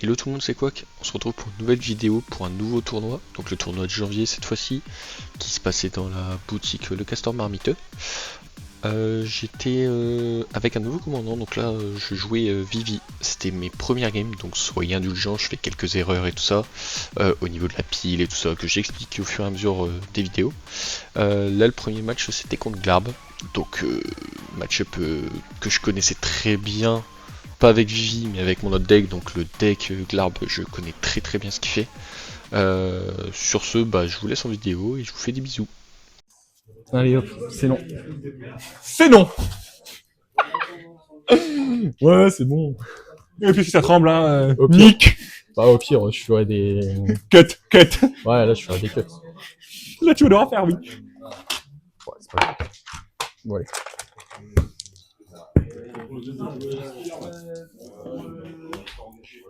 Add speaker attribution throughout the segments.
Speaker 1: Hello tout le monde, c'est Quack. On se retrouve pour une nouvelle vidéo pour un nouveau tournoi. Donc le tournoi de janvier cette fois-ci, qui se passait dans la boutique Le Castor Marmiteux. J'étais avec un nouveau commandant, donc là je jouais Vivi. C'était mes premières games, donc soyez indulgents, je fais quelques erreurs et tout ça, au niveau de la pile et tout ça, que j'explique au fur et à mesure des vidéos. Là le premier match c'était contre Glarb, donc match-up que je connaissais très bien. Pas avec Vivi, mais avec mon autre deck, donc le deck Glarb, je connais très bien ce qu'il fait. Sur ce, bah, je vous laisse en vidéo et je vous fais des bisous.
Speaker 2: Allez hop, c'est non.
Speaker 3: C'est non.
Speaker 2: Ouais, c'est bon.
Speaker 3: Et puis si ça tremble, hein,
Speaker 2: Au pire.
Speaker 3: nique,
Speaker 2: Bah au pire, je ferai des...
Speaker 3: cut.
Speaker 2: Ouais, là je ferai des cuts.
Speaker 3: Là tu vas devoir faire, oui.
Speaker 2: Ouais, c'est pas grave. Ouais.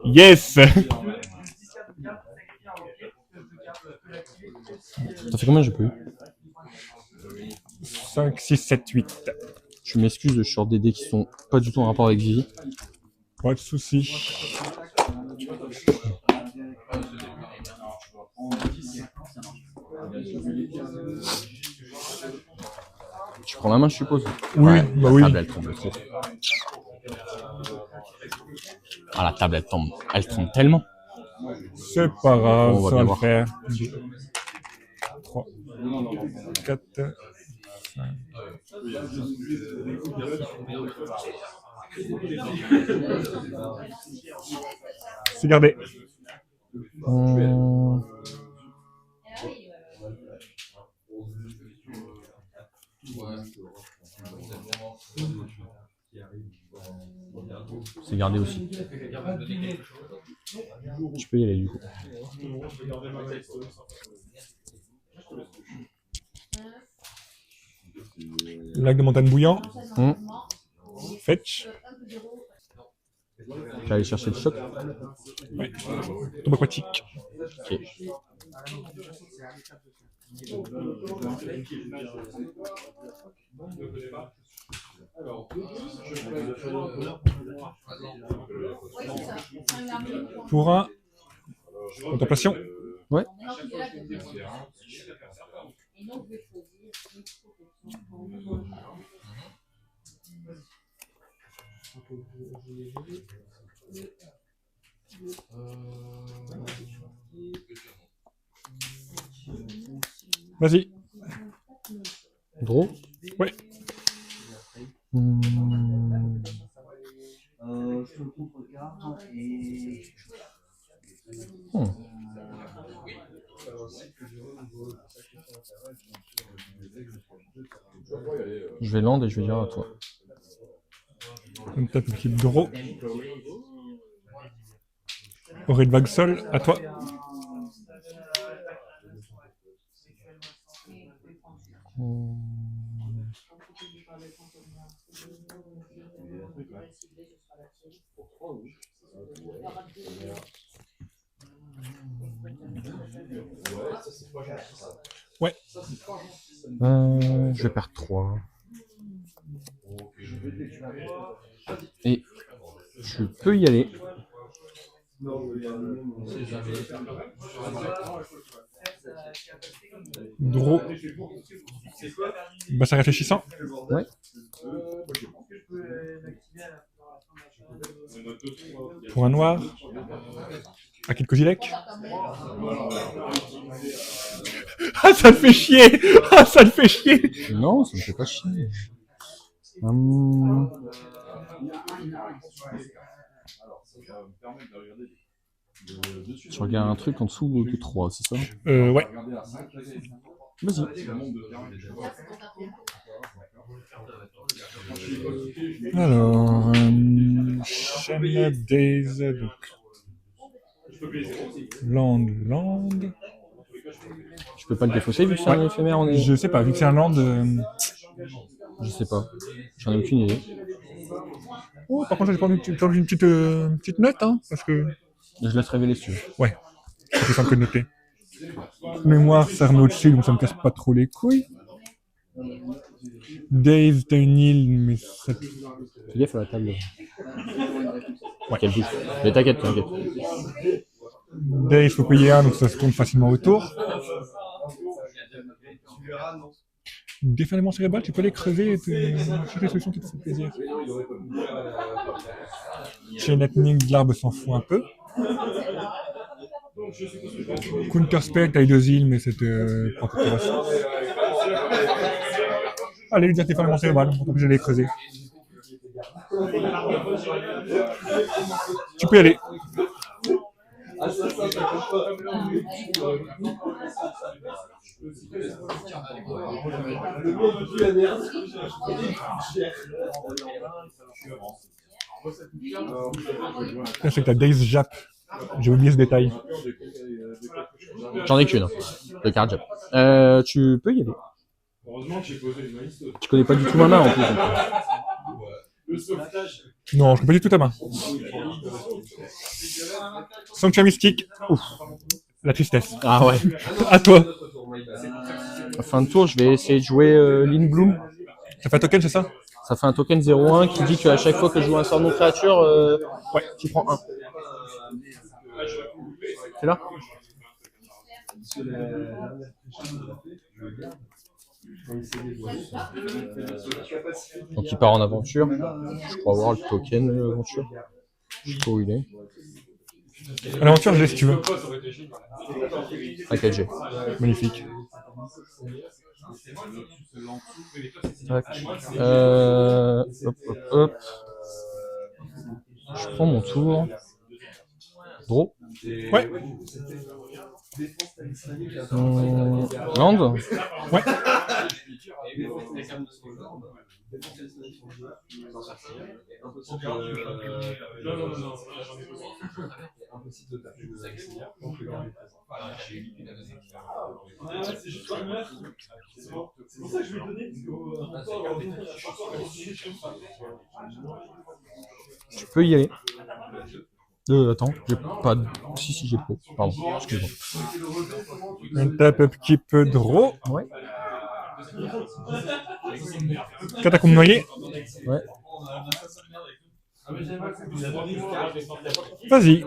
Speaker 3: Yes.
Speaker 2: Ça fait combien j'ai pas eu
Speaker 3: 5, 6, 7, 8.
Speaker 2: Je m'excuse, je sors des dés qui sont pas du tout en rapport avec Vivi.
Speaker 3: Pas de soucis.
Speaker 2: Tu prends la main, je suppose.
Speaker 3: Oui,
Speaker 2: Ouais,
Speaker 3: bah
Speaker 2: la
Speaker 3: oui.
Speaker 2: table elle tremble trop. Ah, la table elle tremble tellement.
Speaker 3: C'est pas grave,
Speaker 2: On va
Speaker 3: ça
Speaker 2: bien
Speaker 3: va le
Speaker 2: voir.
Speaker 3: faire. 3, 4, 5. C'est gardé.
Speaker 2: C'est gardé aussi. Tu peux y aller du coup.
Speaker 3: Lac de montagne bouillant. Fetch.
Speaker 2: Tu vas aller chercher le choc.
Speaker 3: Ouais. Tombe aquatique.
Speaker 2: Ok.
Speaker 3: Pour un. Contemplation.
Speaker 2: Ouais.
Speaker 3: Vas-y.
Speaker 2: Draw.
Speaker 3: Ouais.
Speaker 2: Je vais land et je vais dire à toi.
Speaker 3: Une tête de type draw. Orée de vague sol, à toi. Ouais.
Speaker 2: Je vais perdre 3. Et je peux y aller.
Speaker 3: Draw. Bassin réfléchissant.
Speaker 2: Ouais.
Speaker 3: Pour un noir. À quelques gilets. Ah, ça le fait chier. Ah, ça le fait chier.
Speaker 2: Non, ça me fait pas chier. Tu regardes un truc en dessous de 3, c'est ça?
Speaker 3: Ouais.
Speaker 2: Vas-y.
Speaker 3: Alors, chaîne Days, donc. Land.
Speaker 2: Je peux pas le défausser vu que c'est un éphémère, on est...
Speaker 3: Je sais pas, vu que c'est un land.
Speaker 2: Je sais pas. J'en ai aucune idée.
Speaker 3: Oh, par contre, j'ai pas envie que tu enleves une petite note, hein, parce que.
Speaker 2: Je laisse révéler si tu veux.
Speaker 3: Ouais. C'est plus simple que de noter. Mémoire, ça remet au-dessus, donc ça me casse pas trop les couilles. Daze, t'as une île, mais ça...
Speaker 2: Fais gaffe à la table. Ouais, qu'elle bouge. Mais t'inquiète.
Speaker 3: Daze, faut payer un, donc ça se tourne facilement autour. Déferlement cérébral, tu peux aller creuser et chercher des solutions qui te font plaisir. Chain Lightning, de l'arbre s'en fout un peu. Counterspell, t'as eu 2 îles, mais c'était pas intéressant. Allez, lui dire déferlement cérébral, on peut aller creuser. Tu peux y aller. C'est que t'as Daze Jap. J'ai oublié ce détail.
Speaker 2: J'en ai qu'une, de carte Jap. Tu peux y aller. Tu connais pas du tout ma main en plus.
Speaker 3: Non, je connais pas du tout ta main. Sanctuaire mystique. Ouf. La tristesse.
Speaker 2: Ah ouais.
Speaker 3: À toi.
Speaker 2: À fin de tour, je vais essayer de jouer Lin Bloom.
Speaker 3: Ça fait un token, c'est ça?
Speaker 2: Ça fait un token 0-1 qui dit qu'à chaque fois que je joue un sort non créature, tu prends 1. C'est là? Donc il part en aventure. Je crois avoir le token aventure. Je sais pas où il est.
Speaker 3: À l'aventure, je l'ai si tu veux.
Speaker 2: Packagé.
Speaker 3: Magnifique.
Speaker 2: Tac. Hop. Je prends mon tour. Draw.
Speaker 3: Ouais.
Speaker 2: Land.
Speaker 3: Ouais.
Speaker 2: Tu peux y aller. Attends, j'ai pas de... Si, j'ai pas. Pardon, excuse-moi.
Speaker 3: Un tap upkeep draw.
Speaker 2: Ouais.
Speaker 3: Catacombe noyée.
Speaker 2: Ouais.
Speaker 3: Vas-y.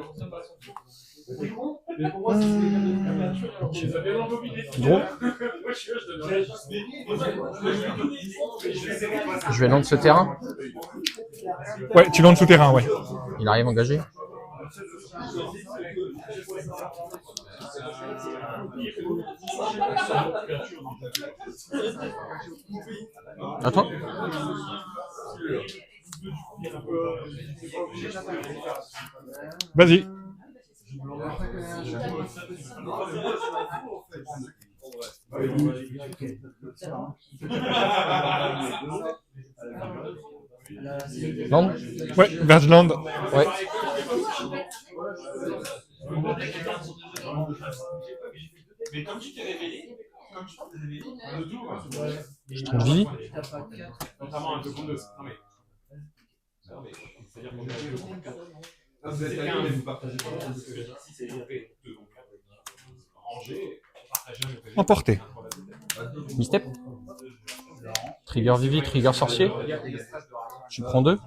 Speaker 2: Gros. Je vais lancer ce terrain.
Speaker 3: Ouais, tu lances souterrain, ouais.
Speaker 2: Il arrive engagé. À toi.
Speaker 3: Vas-y.
Speaker 2: Land.
Speaker 3: Ouais, Vergeland.
Speaker 2: Ouais. Je trouve Vivi.
Speaker 3: Emporté.
Speaker 2: Mi-step. Trigger Vivi, trigger sorcier. Tu prends 2.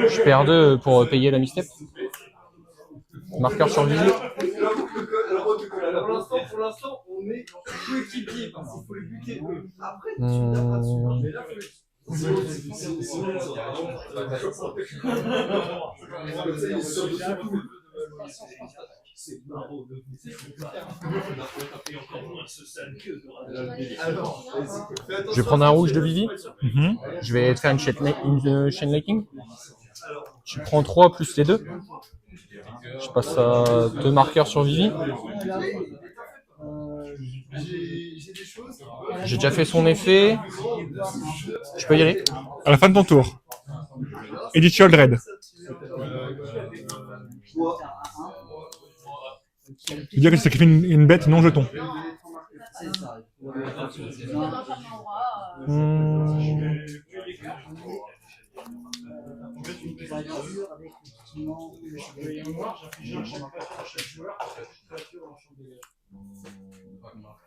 Speaker 2: Je perds 2 pour payer la mi-step. Marqueur sur Vivi.
Speaker 4: Pour l'instant, on est coéquipiers parce qu'il faut les buter. Après,
Speaker 2: Je vais prendre un rouge de Vivi.
Speaker 3: Mm-hmm.
Speaker 2: Je vais te faire une chain lightning. Tu prends 3 plus les 2. Je passe à 2 marqueurs sur Vivi. J'ai déjà fait son effet. Je peux y aller.
Speaker 3: À la fin de ton tour. Edith Sheldred. Je veux dire que tu sacrifies une bête non jeton.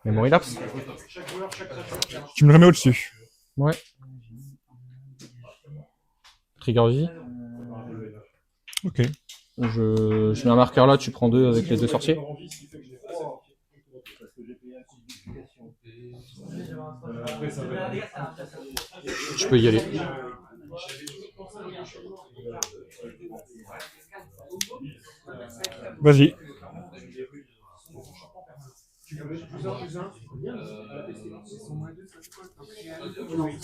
Speaker 2: Memory lapse.
Speaker 3: Tu me le remets au-dessus.
Speaker 2: Ouais. Trigger Vivi.
Speaker 3: Ok.
Speaker 2: Je mets un marqueur là, tu prends 2 avec les 2 sorciers. Je peux y aller.
Speaker 3: Vas-y.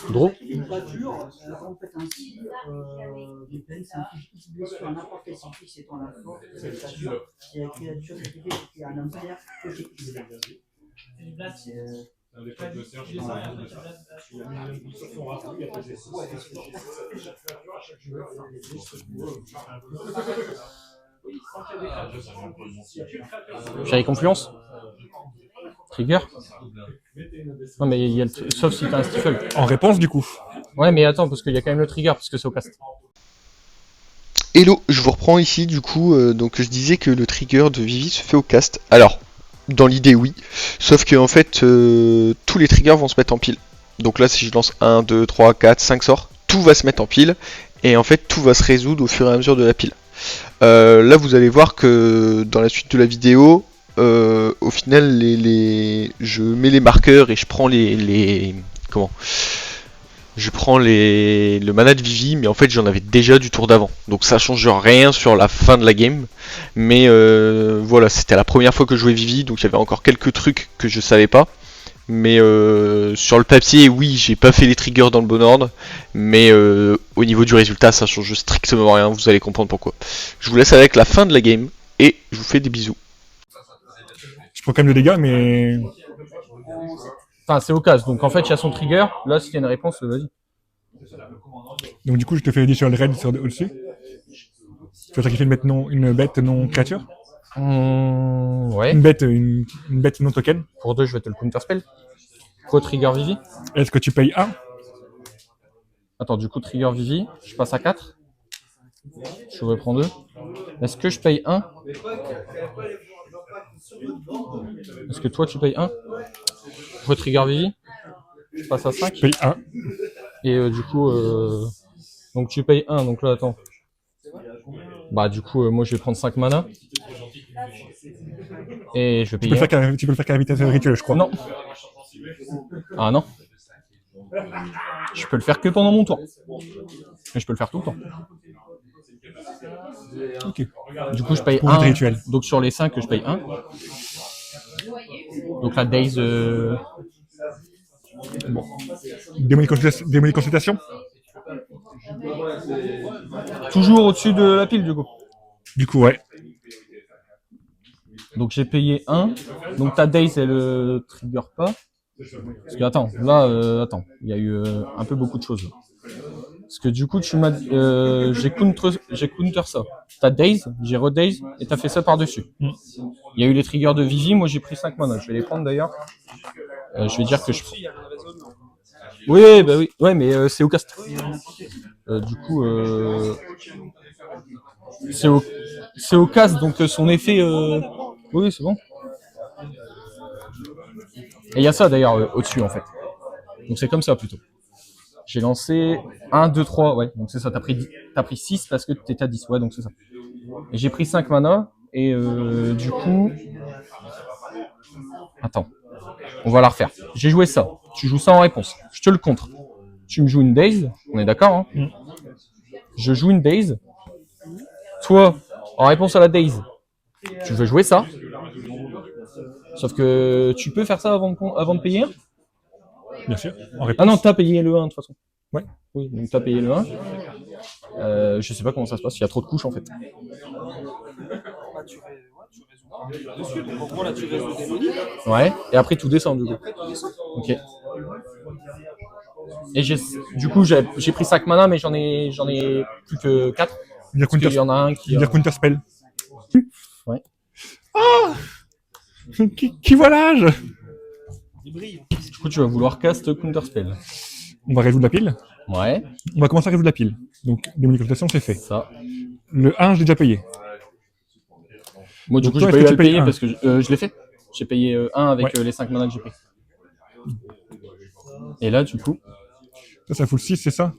Speaker 2: Draw.
Speaker 5: Une voiture, en fait, ainsi, des peines, c'est une blessure à n'importe quel scientifique, c'est en info, cette voiture, et la créature sacrifiée, c'est un homme père que j'ai utilisé.
Speaker 2: J'avais Confluence. Trigger. Non mais il y a sauf si t'as un stifle.
Speaker 3: En réponse, du coup.
Speaker 2: Ouais mais attends, parce qu'il y a quand même le trigger, parce que c'est au cast.
Speaker 1: Hello, je vous reprends ici du coup, donc je disais que le trigger de Vivi se fait au cast. Alors, dans l'idée oui, sauf que en fait tous les triggers vont se mettre en pile. Donc là si je lance 1, 2, 3, 4, 5 sorts, tout va se mettre en pile, et en fait tout va se résoudre au fur et à mesure de la pile. Là vous allez voir que dans la suite de la vidéo, au final je mets les marqueurs et je prends le mana de Vivi, mais en fait j'en avais déjà du tour d'avant. Donc ça change rien sur la fin de la game. Mais voilà, c'était la première fois que je jouais Vivi, donc il y avait encore quelques trucs que je savais pas. Mais sur le papier, oui, j'ai pas fait les triggers dans le bon ordre. Mais au niveau du résultat, ça change strictement rien, vous allez comprendre pourquoi. Je vous laisse avec la fin de la game, et je vous fais des bisous.
Speaker 3: Je prends quand même des dégâts, mais...
Speaker 2: Enfin c'est au cast, donc en fait il y a son trigger. Là si t'as une réponse, vas-y.
Speaker 3: Donc du coup, je te fais additional raid au-dessus. Tu vas sacrifier une bête non créature.
Speaker 2: Ouais.
Speaker 3: Une bête non token.
Speaker 2: Pour 2 je vais te le counter spell. Quoi trigger Vivi.
Speaker 3: Est-ce que tu payes 1?
Speaker 2: Attends, du coup trigger Vivi, je passe à 4. Je reprends 2. Est-ce que je paye 1? Est-ce que toi tu payes 1? Re-trigger Vivi, je passe à 5.
Speaker 3: Je paye 1.
Speaker 2: Et du coup, donc tu payes 1, donc là attends. Bah du coup, moi je vais prendre 5 mana. Et je vais payer.
Speaker 3: Tu peux le faire qu'à la vitesse rituelle, je crois.
Speaker 2: Non. Ah non. Je peux le faire que pendant mon tour. Mais je peux le faire tout le temps.
Speaker 3: Ok.
Speaker 2: Du coup je paye
Speaker 3: Pour
Speaker 2: 1.
Speaker 3: rituel.
Speaker 2: Donc sur les 5 je paye 1. Donc la Days...
Speaker 3: Bon. Démonie consultation.
Speaker 2: Toujours au-dessus de la pile du coup.
Speaker 3: Du coup, ouais.
Speaker 2: Donc j'ai payé 1. Donc ta Days elle trigger pas. Parce que attends, là, il y a eu un peu beaucoup de choses. Parce que du coup tu m'as dit, j'ai counter ça. T'as Days, j'ai re-Days et t'as fait ça par-dessus. Il y a eu les triggers de Vivi, moi j'ai pris 5 mana. Je vais les prendre d'ailleurs. Je vais dire que je... Oui, bah oui, ouais, mais c'est au cast. Du coup, c'est au cast, donc son effet... Oui, c'est bon. Et il y a ça d'ailleurs au-dessus en fait. Donc c'est comme ça plutôt. J'ai lancé 1, 2, 3, ouais, donc c'est ça, t'as pris 6 parce que t'étais à 10, ouais, donc c'est ça. Et j'ai pris 5 mana, et du coup... Attends, on va la refaire. J'ai joué ça, tu joues ça en réponse, je te le contre. Tu me joues une Daze, on est d'accord, hein. Je joue une Daze. Toi, en réponse à la Daze, tu veux jouer ça. Sauf que tu peux faire ça avant de payer 1.
Speaker 3: Bien sûr. En réponse.
Speaker 2: Ah non, t'as payé le 1 de toute façon.
Speaker 3: Ouais.
Speaker 2: Oui, donc t'as payé le 1. Je sais pas comment ça se passe, il y a trop de couches en fait.
Speaker 4: En gros, là, tu résous des démoniques.
Speaker 2: Ouais, et après tout descend du coup. Ok. Et du coup, j'ai pris 5 mana, mais j'en ai plus que 4.
Speaker 3: Il
Speaker 2: Il y en a un qui...
Speaker 3: dire counter spell.
Speaker 2: Ouais.
Speaker 3: Ah, qui voit l'âge?
Speaker 2: Du coup, tu vas vouloir cast Counterspell.
Speaker 3: On va résoudre la pile.
Speaker 2: Ouais.
Speaker 3: On va commencer à résoudre la pile. Donc, démonie consultation, c'est fait.
Speaker 2: Ça.
Speaker 3: Le 1, je l'ai déjà payé.
Speaker 2: Moi, du
Speaker 3: Donc
Speaker 2: coup,
Speaker 3: toi,
Speaker 2: j'ai pas
Speaker 3: est-ce
Speaker 2: eu
Speaker 3: que
Speaker 2: à
Speaker 3: tu
Speaker 2: le
Speaker 3: payes
Speaker 2: payer
Speaker 3: un
Speaker 2: parce que je l'ai fait. J'ai payé 1 avec
Speaker 3: Ouais.
Speaker 2: les 5 mana que j'ai pris. Et là, du coup...
Speaker 3: Ça fout le 6, c'est ça?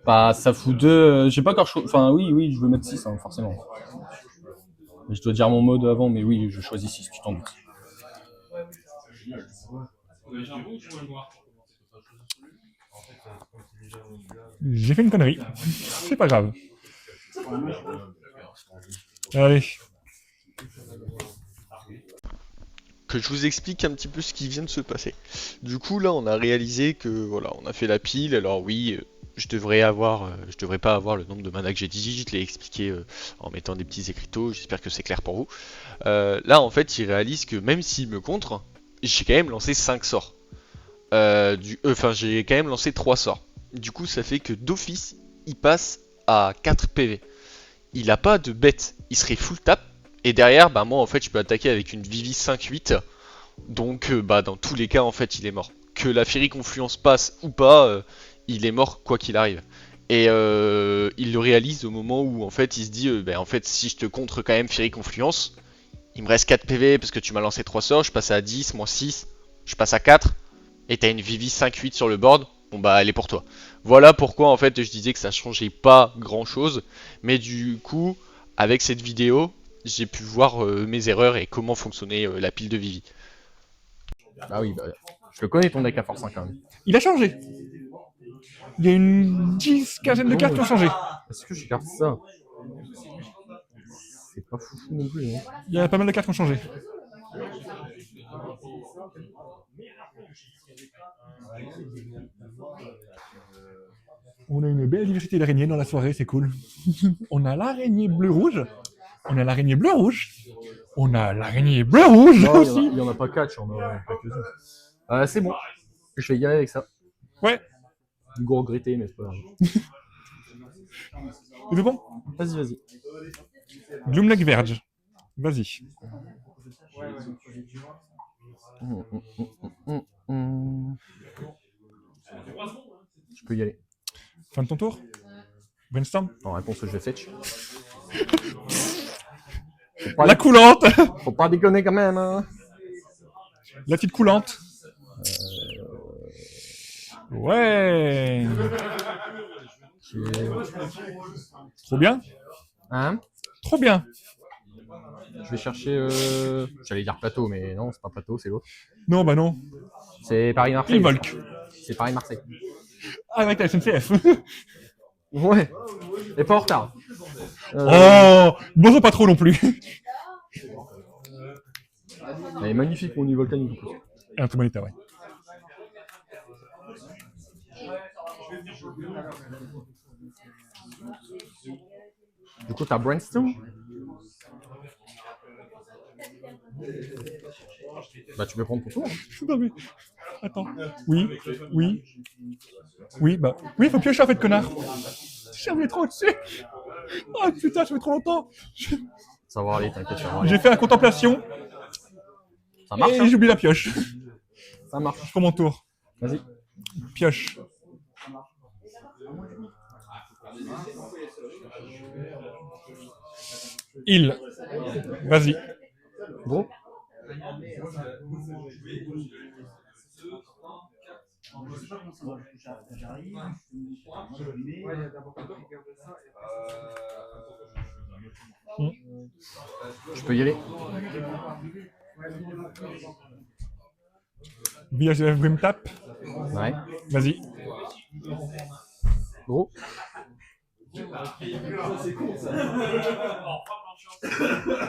Speaker 2: Bah, ça fout 2. J'ai pas encore enfin, oui, je veux mettre 6, hein, forcément. Mais je dois dire mon mode avant, mais oui, je choisis 6, tu t'en doutes.
Speaker 3: J'ai fait une connerie. C'est pas grave. Allez.
Speaker 1: Que je vous explique un petit peu ce qui vient de se passer. Du coup, là, on a réalisé que, voilà, on a fait la pile. Alors oui, je devrais pas avoir le nombre de mana que j'ai dit. Je l'ai expliqué en mettant des petits écriteaux. J'espère que c'est clair pour vous. Là, en fait, il réalise que même s'il me contre, j'ai quand même lancé 5 sorts. Enfin, j'ai quand même lancé 3 sorts. Du coup, ça fait que d'office, il passe à 4 PV. Il a pas de bête. Il serait full tap. Et derrière, bah moi en fait je peux attaquer avec une Vivi 5-8. Donc bah dans tous les cas en fait il est mort. Que la Fury Confluence passe ou pas, il est mort quoi qu'il arrive. Et il le réalise au moment où en fait il se dit bah en fait si je te contre quand même Fury Confluence, il me reste 4 PV parce que tu m'as lancé 3 sorts, je passe à 10, moins 6, je passe à 4, et t'as une Vivi 5-8 sur le board, bon bah elle est pour toi. Voilà pourquoi en fait je disais que ça changeait pas grand chose, mais du coup avec cette vidéo, j'ai pu voir mes erreurs et comment fonctionnait la pile de Vivi.
Speaker 2: Bah oui, bah, je le connais ton deck à force 5 quand même.
Speaker 3: Il a changé. Il y a une 10-15aine de cartes qui ont changé.
Speaker 2: Est-ce que je garde ça? C'est pas foufou non plus. Hein.
Speaker 3: Il y a pas mal de cartes qui ont changé. On a une belle diversité d'araignées dans la soirée, c'est cool. On a l'araignée bleu-rouge. On a l'araignée bleu-rouge. On a l'araignée bleu-rouge
Speaker 2: Non,
Speaker 3: aussi.
Speaker 2: il y en a pas 4, il y en a quelques-uns. C'est bon. Je vais y aller avec ça.
Speaker 3: Ouais.
Speaker 2: Du gros regretté, mais c'est pas grave.
Speaker 3: C'est bon?
Speaker 2: Vas-y.
Speaker 3: Gloomlake Verge. Vas-y.
Speaker 2: Je peux y aller.
Speaker 3: Fin de ton tour? Brainstorm?
Speaker 2: En réponse, je vais fetch.
Speaker 3: La coulante.
Speaker 2: Faut pas déconner quand même, hein.
Speaker 3: La petite coulante. Ouais. Trop bien.
Speaker 2: Hein?
Speaker 3: Trop bien.
Speaker 2: Je vais chercher. J'allais dire plateau, mais non, c'est pas plateau, c'est l'autre.
Speaker 3: Non, bah non.
Speaker 2: C'est Paris-Marseille.
Speaker 3: Volk.
Speaker 2: C'est Paris-Marseille.
Speaker 3: Ah, avec la SNCF.
Speaker 2: Ouais. Et pas en retard.
Speaker 3: Oh, bonjour pas trop non plus.
Speaker 2: Elle est magnifique, mon île volcanique.
Speaker 3: Et un très bon état, ouais.
Speaker 2: Du coup, t'as Brainstorm. Bah, tu peux prendre ton tour.
Speaker 3: Non mais, attends. Oui, bah, oui, faut piocher en fait, connard. J'avais trop dessus. Oh putain, ça fait trop longtemps.
Speaker 2: Ça va aller, t'inquiète, ça va aller.
Speaker 3: J'ai fait la contemplation.
Speaker 2: Ça marche.
Speaker 3: Et
Speaker 2: Hein.
Speaker 3: j'ai oublié la pioche.
Speaker 2: Ça marche.
Speaker 3: Je prends mon tour.
Speaker 2: Vas-y.
Speaker 3: Pioche. Il. Vas-y.
Speaker 2: Gros. Je peux y aller.
Speaker 3: Village de la Grim Tap.
Speaker 2: Ouais.
Speaker 3: Vas-y.
Speaker 2: Gros.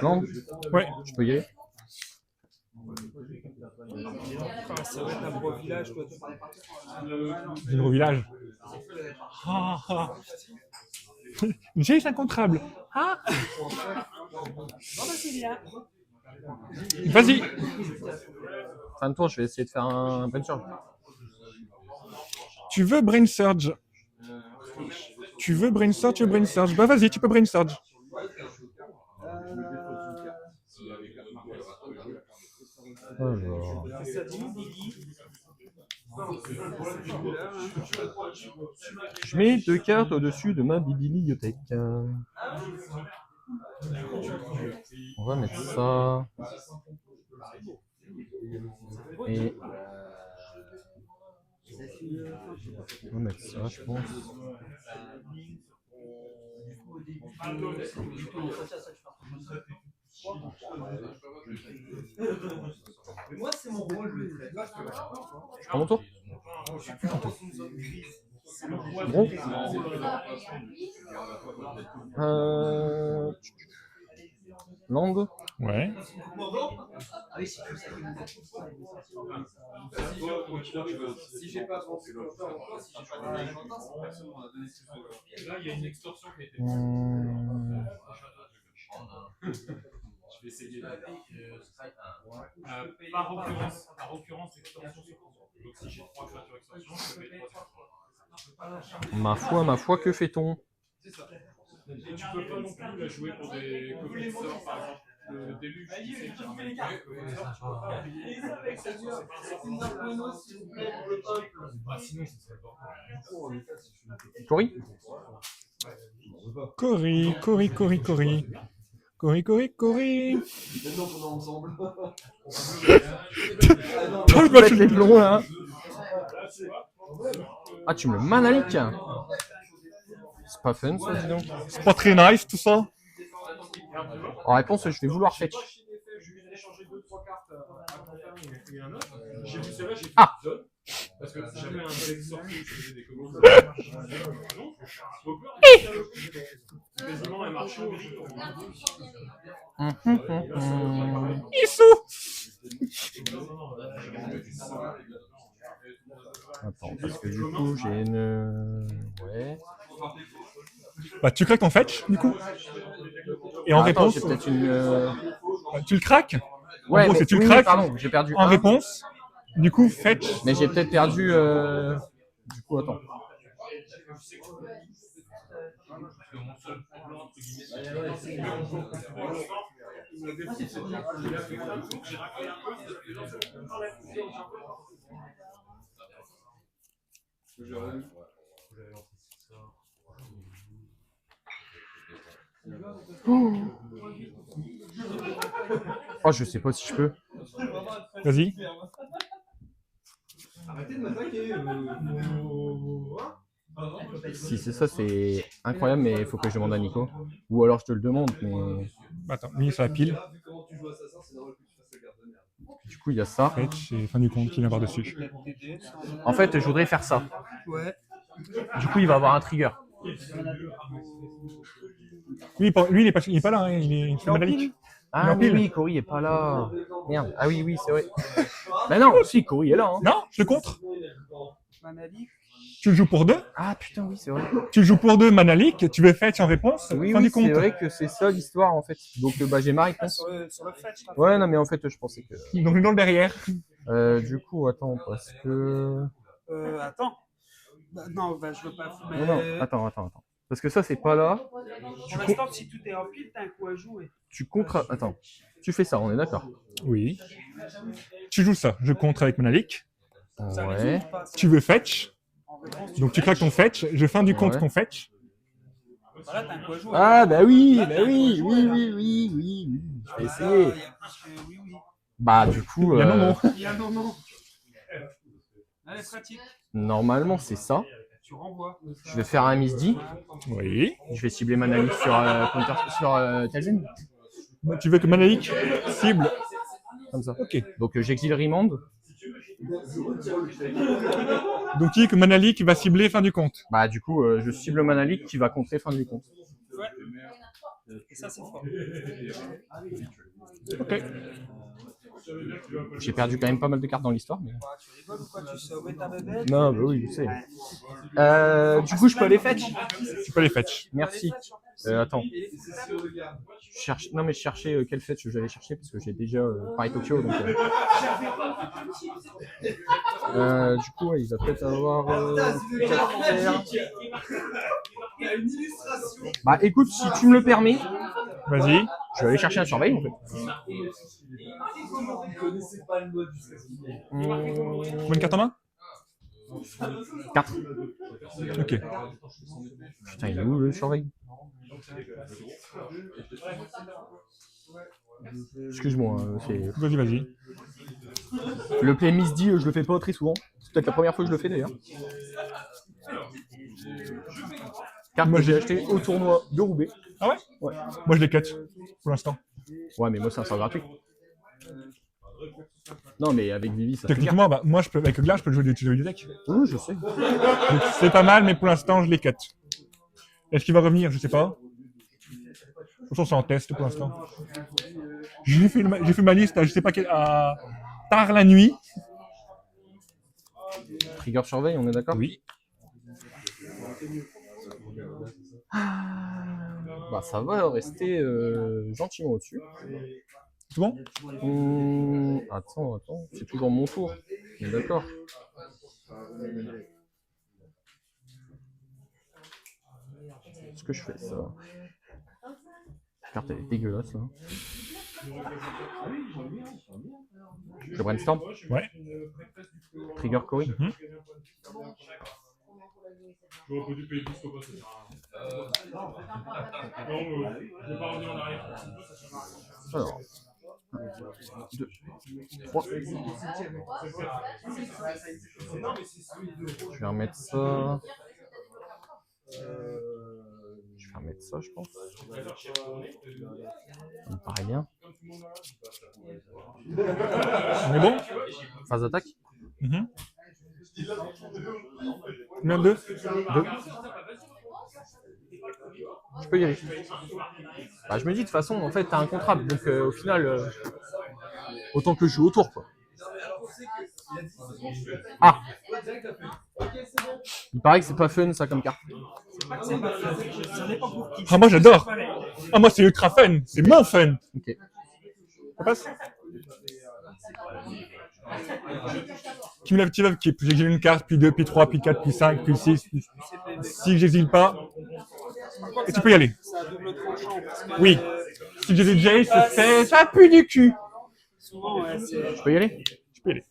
Speaker 2: Non.
Speaker 3: Ouais.
Speaker 2: Je peux y aller.
Speaker 4: Ça va être un gros village, toi.
Speaker 3: Un gros village. Ah, ah. J'ai incontrable. Ah. Vas-y.
Speaker 2: Fin de tour, je vais essayer de faire un brainstorm.
Speaker 3: Tu veux Brain Surge? Tu veux Brain Surge? Bah vas-y, tu peux Brain Surge.
Speaker 2: Alors. Je mets 2 cartes au-dessus de ma bibliothèque. On va mettre ça. Et On va mettre ça, je pense.
Speaker 4: Mais moi, c'est mon rôle.
Speaker 2: Je prends mon tour. Gros. Land.
Speaker 3: Ouais.
Speaker 4: Si j'ai pas pensé comme ça, si j'ai pas personne m'en a donné ce
Speaker 6: Là, il y a une extorsion qui a été faite. Je vais essayer. Par occurrence, extorsion sur compte. Donc si j'ai 3 créatures extorsion, je peux mettre 3.
Speaker 2: Ma foi, que fait-on?
Speaker 6: C'est ça. Et tu peux pas non plus la jouer pour des copies de sorts, par exemple. Le déluge, tu sais, qui ramène pas. Sinon, c'est ça le bordel.
Speaker 2: Cory?
Speaker 3: Cory.
Speaker 4: Maintenant qu'on est ensemble.
Speaker 2: Je pète les plombs là. Ah, tu me le manaliques. C'est pas fun ça, dis donc.
Speaker 3: C'est pas très nice tout ça.
Speaker 2: En réponse, je vais vouloir fetch.
Speaker 6: Je lui ai échangé 2-3 cartes à confirmer, il m'a fait un autre. J'ai vu celle-là, j'ai fait
Speaker 2: Ah.
Speaker 6: zone. Parce que j'avais un deck sorti où je faisais des copies. C'est quasiment un marché au gris.
Speaker 2: Attends, parce que du coup, j'ai une... Ouais.
Speaker 3: Bah, tu craques ton fetch, du coup. Et en
Speaker 2: Attends,
Speaker 3: réponse,
Speaker 2: j'ai peut-être une...
Speaker 3: tu le craques.
Speaker 2: Ouais,
Speaker 3: En gros,
Speaker 2: mais
Speaker 3: c'est tu le
Speaker 2: oui,
Speaker 3: craques.
Speaker 2: pardon, j'ai perdu
Speaker 3: En
Speaker 2: un.
Speaker 3: réponse, du coup, fetch.
Speaker 2: Mais j'ai peut-être perdu... Du coup, attends. Oh, je sais pas si je peux.
Speaker 3: Vas-y.
Speaker 4: Arrêtez de m'attaquer.
Speaker 2: Si c'est ça, c'est incroyable, mais il faut que je demande à Nico. Ou alors je te le demande, mais...
Speaker 3: Attends, mis sur la pile.
Speaker 4: Comment tu joues Assassin, c'est normal que tu fasses la garde de merde.
Speaker 2: Du coup, il y a ça.
Speaker 3: Fetch et fin du compte qui vient par dessus.
Speaker 2: En fait, je voudrais faire ça.
Speaker 5: Ouais.
Speaker 2: Du coup, il va avoir un trigger.
Speaker 3: Lui, il est pas là, hein, il est manalique.
Speaker 2: Ah
Speaker 3: Non,
Speaker 2: mais
Speaker 3: pile.
Speaker 2: oui, Cory est pas là. Merde. Ah oui, c'est vrai. Mais non, si, Cory est là. Hein.
Speaker 3: Non, je le contre.
Speaker 5: Manali.
Speaker 3: Tu le joues pour 2.
Speaker 2: Ah putain, oui, c'est vrai.
Speaker 3: Tu le joues pour 2 manalique, tu veux fetch en réponse,
Speaker 2: Oui,
Speaker 3: fin
Speaker 2: oui,
Speaker 3: du compte.
Speaker 2: c'est vrai que c'est ça l'histoire en fait. Donc bah, j'ai ma réponse.
Speaker 5: Sur le fetch.
Speaker 2: Ouais, non, mais en fait, je pensais que...
Speaker 3: Donc une dans le derrière.
Speaker 2: Du coup, attends, parce que...
Speaker 5: Attends. Bah, non, bah, je veux pas. Mais...
Speaker 2: Non, attends. Parce que ça, c'est pas là.
Speaker 5: Pour l'instant, si tout est en pile, t'as un coup à jouer.
Speaker 2: Tu contre... Attends. Tu fais ça, on est d'accord.
Speaker 3: Oui. Tu joues ça, je contre avec manalique.
Speaker 2: Ouais.
Speaker 3: Tu veux fetch. Donc tu craques ton fetch, je fin du compte
Speaker 2: Ouais.
Speaker 3: ton fetch.
Speaker 5: Voilà, t'as un coup à jouer.
Speaker 2: Ah bah oui, oui. Je vais essayer.
Speaker 5: Il y a plus que oui.
Speaker 2: Bah du coup,
Speaker 3: Il y a non.
Speaker 5: Il y a non. Allez, pratique.
Speaker 2: normalement c'est ça.
Speaker 5: Tu renvoies.
Speaker 2: Je vais faire un misdi.
Speaker 3: Oui.
Speaker 2: Je vais cibler Manalik sur Talzen.
Speaker 3: Tu veux que manalique cible.
Speaker 2: Comme ça.
Speaker 3: Ok.
Speaker 2: Donc j'exile Remand.
Speaker 3: Donc tu dis que manalique va cibler fin du compte.
Speaker 2: Bah du coup, je cible Manalik qui va contrer fin du compte.
Speaker 5: Ouais. Et ça, c'est fort.
Speaker 3: Ok.
Speaker 2: J'ai perdu quand même pas mal de cartes dans l'histoire. Mais...
Speaker 5: Tu rigoles ou quoi? Tu sauves ta bébête?
Speaker 2: Non, bah oui, je sais. Du coup, je peux aller fetch.
Speaker 3: Tu peux les fetch.
Speaker 2: Merci. Attends. Non mais je cherchais quel fetch j'allais chercher parce que j'ai déjà Paris Tokyo. Donc, du coup, ouais, il va peut-être avoir...
Speaker 4: Il y a une illustration.
Speaker 2: Bah écoute, si tu me le permets,
Speaker 3: Vas-y.
Speaker 2: je vais aller chercher un surveil en fait.
Speaker 4: Vous connaissez pas le mode jusqu'à ce qu'il y ait.
Speaker 3: Bonne carte en main.
Speaker 2: 4.
Speaker 3: Ok.
Speaker 2: Putain, il est où le surveil? Excuse-moi, c'est...
Speaker 3: Vas-y.
Speaker 2: Le play misdi, je le fais pas très souvent. C'est peut-être la première fois que je le fais d'ailleurs. Carte que j'ai acheté au tournoi de Roubaix.
Speaker 3: Ah ouais?
Speaker 2: Ouais.
Speaker 3: Moi, je les cut, pour l'instant.
Speaker 2: Ouais, mais moi c'est un sort gratuit. Non, mais avec Vivi, ça fait
Speaker 3: Techniquement, bah, moi, avec le glace, je peux jouer des decks.
Speaker 2: Oui, je sais.
Speaker 3: Donc, c'est pas mal, mais pour l'instant, je les cut. Est-ce qu'il va revenir? Je sais pas. De toute façon, c'est en test pour l'instant. J'ai fait ma liste à je sais pas tard la nuit.
Speaker 2: Trigger surveille, on est d'accord?
Speaker 3: Oui.
Speaker 2: Bah ça va rester gentiment au-dessus.
Speaker 3: C'est bon?
Speaker 2: Attends, c'est toujours mon tour. On est d'accord. Est-ce que je fais ça? La carte elle est dégueulasse là. Je brainstorm?
Speaker 3: Ouais.
Speaker 2: Trigger Cory?
Speaker 6: J'aurais pas dû payer plus qu'au poste, ça sert à rien. Non, je vais pas revenir en arrière.
Speaker 2: Alors. 2, 3. Je vais remettre ça. Je vais remettre ça, je pense. Ça me paraît bien.
Speaker 3: On est bon?
Speaker 2: Phase d'attaque?
Speaker 3: Combien de 2?
Speaker 2: Je peux y aller. Bah, je me dis de toute façon, en fait, t'as un contrat, donc au final, autant que je joue autour, quoi. Ah! Il paraît que c'est pas fun ça comme carte.
Speaker 3: Ah, moi j'adore! Ah, moi c'est ultra fun! C'est mon fun!
Speaker 2: Ok.
Speaker 3: Ça passe? Tu me lèves keep. J'exile une carte, puis 2, puis 3, puis 4, puis 5, puis 6. Si j'exile pas, et tu peux y aller. Oui. Si j'exile Jace, ça pue du cul.
Speaker 2: Je peux y aller?
Speaker 3: Tu peux y aller.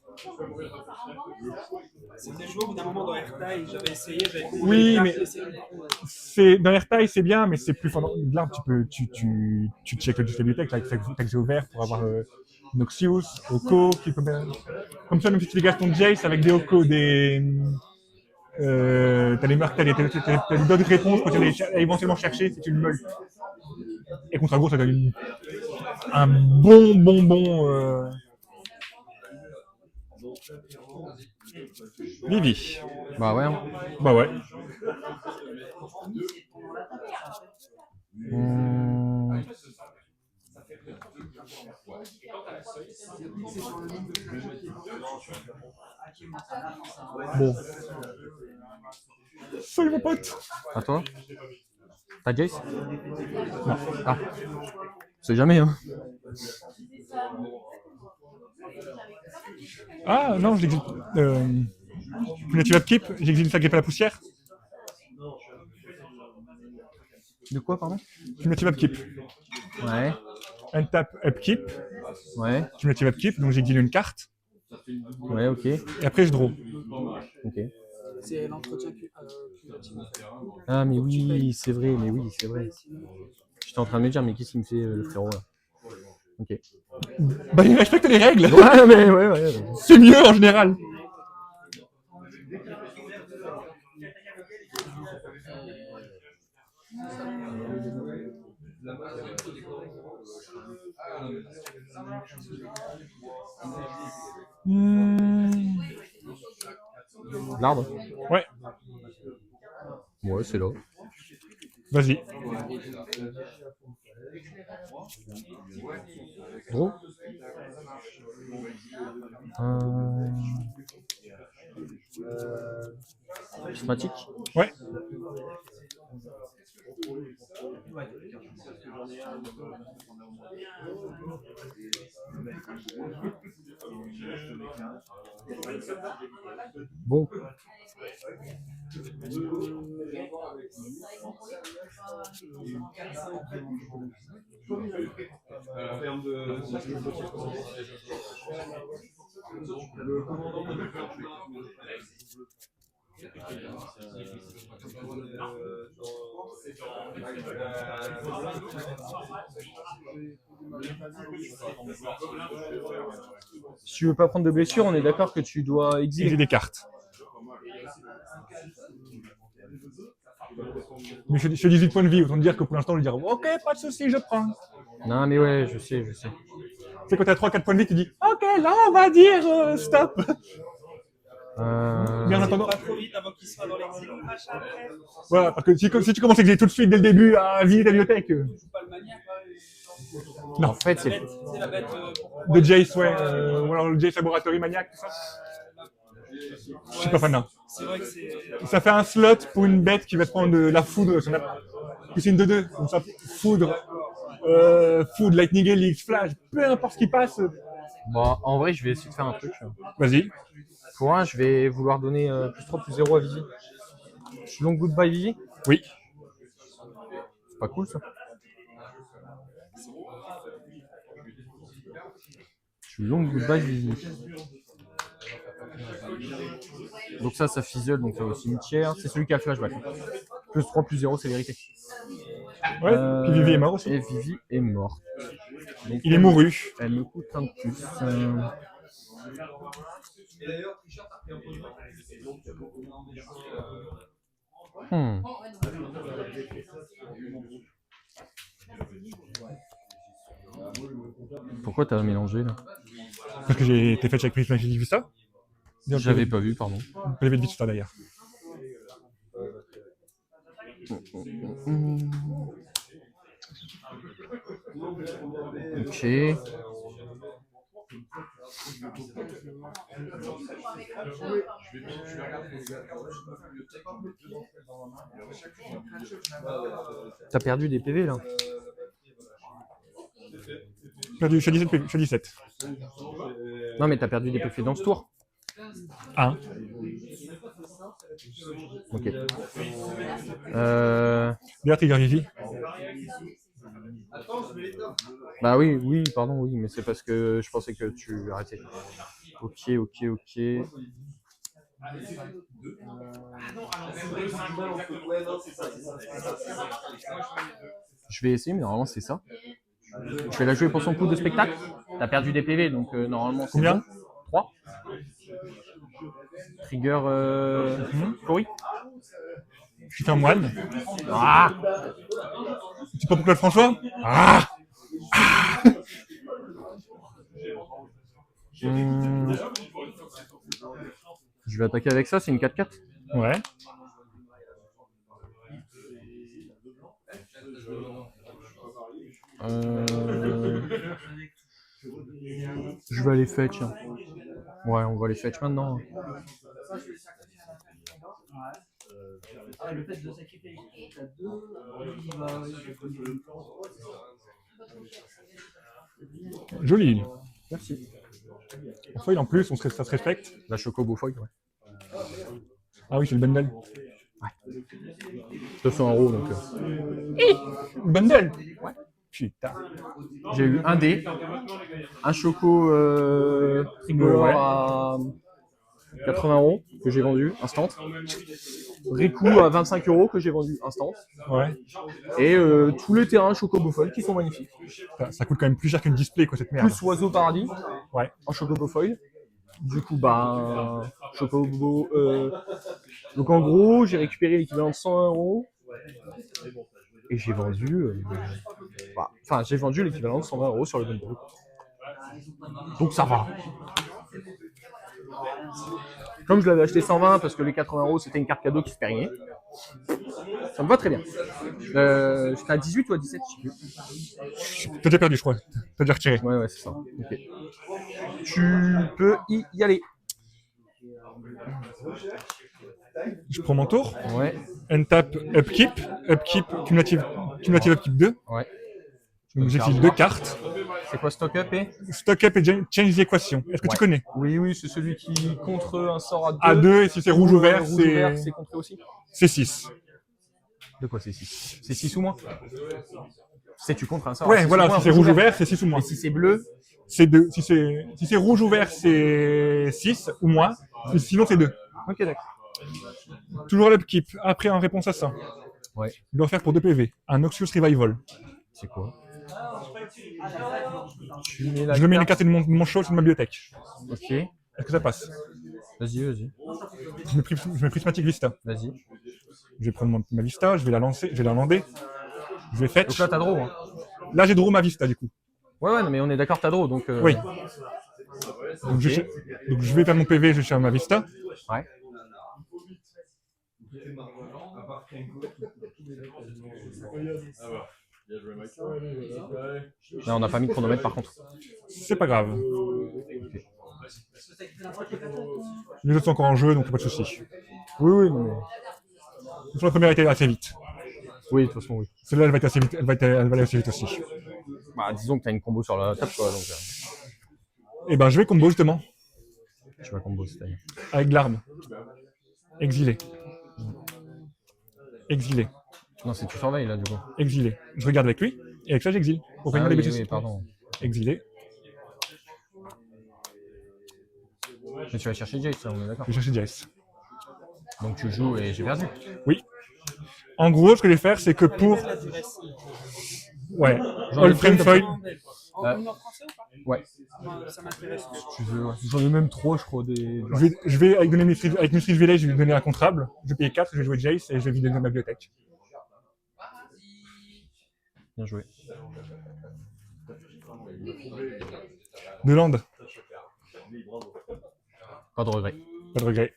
Speaker 7: C'était joué au bout d'un moment dans AirTie, j'avais essayé, j'avais compris.
Speaker 3: Oui, mais dans AirTie c'est bien, mais c'est plus fondant. Là, tu checkes le bibliothèque, là, avec j'ai ouvert pour avoir Noxious, Oko, qui peut bien. Comme ça, même si tu dégages ton Jace avec des Oko, t'as des Murktide, t'as d'autres réponses que tu vas éventuellement chercher si tu le meules. Et contre Agro, ça donne un bon. Vivi.
Speaker 2: Bah ouais.
Speaker 3: Bah ouais. Bon. Salut mon pote.
Speaker 2: À toi? T'as Jace? Non. Ah. C'est jamais, hein.
Speaker 3: Ah non, j'exile. Cumulative upkeep, j'exile ça qui est pas la poussière.
Speaker 2: De quoi, pardon?
Speaker 3: Cumulative upkeep.
Speaker 2: Ouais.
Speaker 3: Untap upkeep.
Speaker 2: Ouais.
Speaker 3: Cumulative upkeep, donc j'exile une carte.
Speaker 2: Ouais, ok.
Speaker 3: Et après je draw.
Speaker 2: Ok.
Speaker 7: C'est l'entretien cumulatif.
Speaker 2: Ah, mais oui, c'est vrai, J'étais en train de me dire, mais qu'est-ce qu'il me fait, le frérot, là? Ok.
Speaker 3: Bah il respecte les règles.
Speaker 2: Ouais, mais ouais.
Speaker 3: C'est mieux en général.
Speaker 2: L'arbre?
Speaker 3: Ouais.
Speaker 2: Ouais, c'est là.
Speaker 3: Vas-y.
Speaker 2: Draw? Prismatique?
Speaker 3: Ouais.
Speaker 2: Bon.
Speaker 4: En termes de. Le commandant de
Speaker 2: Si tu veux pas prendre de blessure, on est d'accord que tu dois
Speaker 3: J'ai
Speaker 2: exiler.
Speaker 3: des cartes. Mais je fais 18 points de vie, autant dire que pour l'instant, je vais dire ok, pas de souci, je prends.
Speaker 2: Non, mais ouais, je sais.
Speaker 3: Tu sais, quand t'as 3-4 points de vie, tu dis ok, là, on va dire stop. Mais en attendant,
Speaker 7: Pas trop vite avant qu'il soit dans l'exil. Machin, après.
Speaker 3: voilà, parce que si tu commences à exiler tout de suite dès le début à visiter la bibliothèque
Speaker 7: Joue pas le maniaque.
Speaker 2: En fait, c'est
Speaker 7: C'est la bête. Pour
Speaker 3: de Jace, ouais, ou alors le Jace Laboratory Maniac, tout ça. Je suis pas fan, non.
Speaker 7: C'est vrai que c'est.
Speaker 3: Ça fait un slot pour une bête qui va te prendre de la foudre. C'est une 2-2, comme ça, foudre, Lightning Helix, Flash, peu importe ce qui passe.
Speaker 2: bon. En vrai, je vais essayer de faire un truc.
Speaker 3: Vas-y.
Speaker 2: Pour un, je vais vouloir donner plus 3, plus 0 à Vivi. Je suis long goodbye Vivi.
Speaker 3: Oui.
Speaker 2: C'est pas cool ça. Je suis long goodbye Vivi. Donc ça fizzle, donc ça va au cimetière. C'est celui qui a flashback. Plus 3, plus 0, c'est vérité.
Speaker 3: Ouais, puis Vivi est mort aussi.
Speaker 2: Et Vivi est mort. Donc,
Speaker 3: Il est mouru.
Speaker 2: Elle me coûte un de plus. Pourquoi t'as mélangé là?
Speaker 3: Parce que j'ai été fait avec Prisma, j'ai vu ça.
Speaker 2: J'avais pas vu, pardon.
Speaker 3: J'avais dit tout ça d'ailleurs.
Speaker 2: Ok. T'as perdu des PV là?
Speaker 3: Je suis à 17.
Speaker 2: Non mais t'as perdu des PV dans ce tour.
Speaker 3: Ah.
Speaker 2: Ok.
Speaker 3: D'ailleurs, Trigger Vivi.
Speaker 2: Bah oui, pardon, oui, mais c'est parce que je pensais que tu arrêtais. Ok. Je vais essayer, mais normalement c'est ça. Je vais la jouer pour son coup de spectacle. T'as perdu des PV, donc normalement c'est
Speaker 3: Combien?
Speaker 2: bon. 3. Trigger Cory.
Speaker 3: Je suis un moine.
Speaker 2: Ah,
Speaker 3: C'est pas pour Claude François? Ah.
Speaker 2: Je vais attaquer avec ça, c'est une 4-4.
Speaker 3: Ouais.
Speaker 2: Je vais aller fetch. Hein. Ouais, on va aller fetch maintenant.
Speaker 5: Le fait de sacrifier à 2, il va.
Speaker 3: Joli.
Speaker 2: Merci.
Speaker 3: En foil en plus, ça se respecte.
Speaker 2: La Chocobo Foil, ouais.
Speaker 3: Ah oui, c'est le bundle.
Speaker 2: 200 € donc.
Speaker 3: Bundle. Ouais. Putain.
Speaker 2: J'ai eu un dé, un Choco tricolore
Speaker 3: Ouais.
Speaker 2: à 80 € que j'ai vendu instant. Riku à 25 € que j'ai vendu instant.
Speaker 3: Ouais.
Speaker 2: Et tous les terrains Chocobo Foil qui sont magnifiques.
Speaker 3: Ça coûte quand même plus cher qu'une display, quoi, cette merde.
Speaker 2: Plus Oiseau Paradis
Speaker 3: Ouais.
Speaker 2: en Chocobo Foil. Du coup, bah, Chocobo. Donc en gros, j'ai récupéré l'équivalent de 100 € et j'ai vendu. Enfin, j'ai vendu l'équivalent de 120 € sur le bundle. Donc ça va. Comme je l'avais acheté 120 parce que les 80 € c'était une carte cadeau qui se fait rien. Ça me va très bien. J'étais à 18 ou à 17, je sais plus.
Speaker 3: T'as déjà perdu, je crois. T'as déjà retiré.
Speaker 2: Ouais, c'est ça. Ok. Tu peux y aller.
Speaker 3: Je prends mon tour.
Speaker 2: Ouais.
Speaker 3: Untap, upkeep. Upkeep, cumulative upkeep 2.
Speaker 2: Ouais.
Speaker 3: Donc j'utilise 2 cartes.
Speaker 2: C'est quoi stock up et
Speaker 3: Stock up et change the equation. Est-ce que tu connais?
Speaker 2: Oui, c'est celui qui contre un sort à 2.
Speaker 3: À 2, et si c'est rouge ou vert,
Speaker 2: c'est contré aussi.
Speaker 3: c'est 6.
Speaker 2: De quoi c'est 6? C'est 6 ou moins? C'est tu contre un sort.
Speaker 3: Ouais, voilà, si c'est rouge ou vert, c'est 6 ou moins.
Speaker 2: Et si c'est bleu?
Speaker 3: C'est 2. Si c'est rouge ou vert, c'est 6 ou moins. Sinon, c'est 2.
Speaker 2: Ok, d'accord.
Speaker 3: Toujours l'upkeep. Après, en réponse à ça,
Speaker 2: Ouais.
Speaker 3: il doit faire pour 2 PV un Noxious Revival.
Speaker 2: C'est quoi? Tu mets la
Speaker 3: Je remets les
Speaker 2: carte.
Speaker 3: cartes de mon show sur ma bibliothèque.
Speaker 2: Ok.
Speaker 3: Est-ce que ça passe?
Speaker 2: Vas-y, vas-y.
Speaker 3: Je mets Prismatic Vista.
Speaker 2: Vas-y.
Speaker 3: Je vais prendre ma Vista, je vais la lancer, je vais la lander. Je vais fetch.
Speaker 2: Donc là, t'as draw. Hein.
Speaker 3: Là, j'ai draw ma Vista du coup.
Speaker 2: Ouais, non, mais on est d'accord, t'as draw. Donc,
Speaker 3: Oui. Donc, je vais faire mon PV, je vais faire ma Vista.
Speaker 2: Ouais. Là, on n'a pas mis de chronomètre par contre.
Speaker 3: C'est pas grave. Les autres sont encore en jeu, donc pas de soucis.
Speaker 2: Oui, non, mais...
Speaker 3: La première était assez vite.
Speaker 2: Oui, de toute façon, oui.
Speaker 3: Celle-là, elle va être assez vite. Elle va aller assez vite aussi.
Speaker 2: Bah, disons que t'as une combo sur la table, quoi. Donc,
Speaker 3: Et ben, je vais combo justement
Speaker 2: tu vas combo, c'est-à-dire.
Speaker 3: avec de l'arme. Exilé. Exilé.
Speaker 2: Non, c'est tu surveilles, là, du coup.
Speaker 3: Exilé. Je regarde avec lui, et avec ça, j'exile. Pour
Speaker 2: Ah,
Speaker 3: prévenir les
Speaker 2: oui,
Speaker 3: bêtises.
Speaker 2: oui, pardon.
Speaker 3: Exilé.
Speaker 2: Mais tu vas chercher Jace, là, on est d'accord.
Speaker 3: Je vais chercher Jace.
Speaker 2: Donc, tu joues et j'ai perdu.
Speaker 3: Oui. En gros, ce que je vais faire, c'est que pour. Ouais.
Speaker 2: J'en ai
Speaker 3: All Frame
Speaker 2: plein
Speaker 3: Foil.
Speaker 7: En français ou pas?
Speaker 2: Ouais.
Speaker 7: Ça m'intéresse.
Speaker 2: Tu veux, ouais. J'en ai même trop, je crois, des...
Speaker 3: Je vais avec Mystery Village, je vais lui donner un contrable. Je vais payer 4, je vais jouer Jace et je vais vider ma bibliothèque.
Speaker 2: Bien joué.
Speaker 3: De land.
Speaker 2: Pas de regret.
Speaker 3: Pas de regret.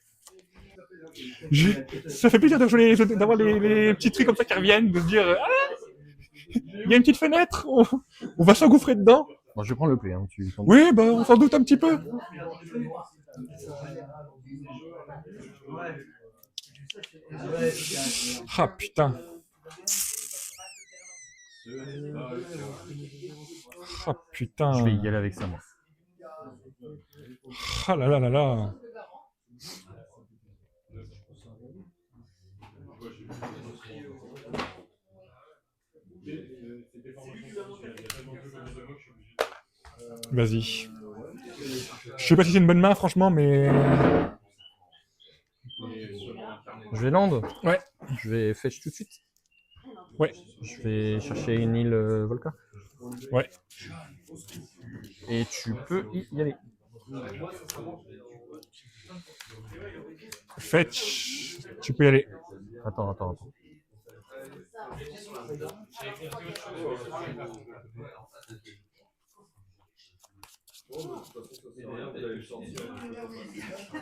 Speaker 3: Ça fait plaisir d'avoir les petits trucs comme ça qui reviennent, de se dire ah, il y a une petite fenêtre, on va s'engouffrer dedans.
Speaker 2: Bon, je vais prendre le play. Hein.
Speaker 3: Oui, bah on s'en doute un petit peu. Ah putain. Ah putain.
Speaker 2: Je vais y aller avec ça, moi.
Speaker 3: Ah là là là là. Vas-y. Je sais pas si c'est une bonne main, franchement, mais.
Speaker 2: Je vais land.
Speaker 3: Ouais.
Speaker 2: Je vais fetch tout de suite.
Speaker 3: Ouais.
Speaker 2: Je vais chercher une île Volca.
Speaker 3: Ouais.
Speaker 2: Et tu peux y aller.
Speaker 3: Fetch. Tu peux y aller.
Speaker 2: Attends.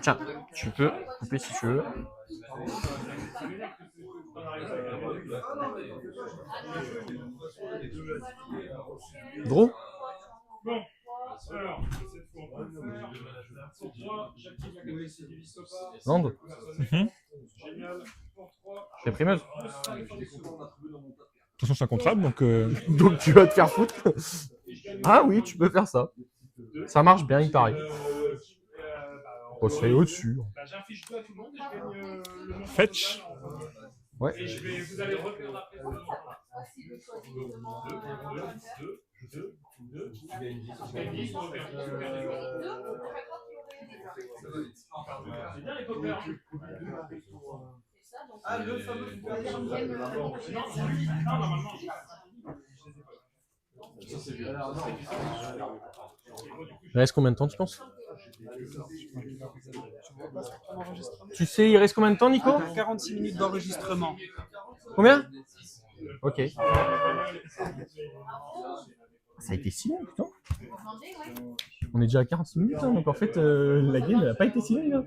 Speaker 2: Tiens, tu peux couper si tu veux. Draw.
Speaker 6: Bon, alors, cette fois, pour 3, j'active la capacité du Vistopa.
Speaker 2: Land.
Speaker 6: Génial. Pour 3,
Speaker 2: J'ai primeuse.
Speaker 3: De toute façon, c'est un contrable, donc.
Speaker 2: Donc tu vas te faire foutre. Ah oui, tu peux faire ça. Ça marche bien, il paraît. Oh, c'est au-dessus.
Speaker 6: j'affiche 2 à tout le monde et je gagne le nom.
Speaker 3: Fetch.
Speaker 2: Ouais.
Speaker 6: Et vous allez revenir après. C'est bien les copains.
Speaker 5: Ah, le fameux.
Speaker 6: Non, normalement.
Speaker 2: Il reste combien de temps, tu penses? Tu sais, il reste combien de temps, Nico?
Speaker 7: 46 minutes d'enregistrement.
Speaker 2: Combien? Ok. Ça a été si long, putain. On est déjà à 46 minutes, hein, donc en fait, la game n'a pas été si longue. Hein.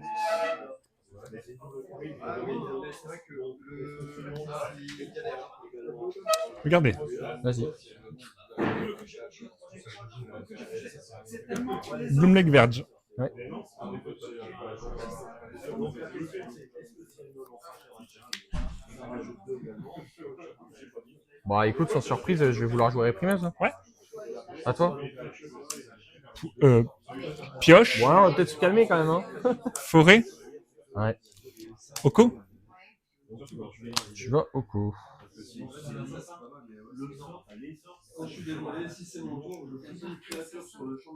Speaker 3: Regardez.
Speaker 2: Vas-y.
Speaker 3: Bloom Lake Verge.
Speaker 2: Ouais. Bon, écoute, sans surprise, je vais vouloir jouer réprimeuse. Hein.
Speaker 3: Ouais.
Speaker 2: À toi?
Speaker 3: Pioche.
Speaker 2: Ouais, on va peut-être se calmer quand même. Hein.
Speaker 3: Forêt.
Speaker 2: Ouais.
Speaker 3: Oko.
Speaker 2: Tu vas au coup.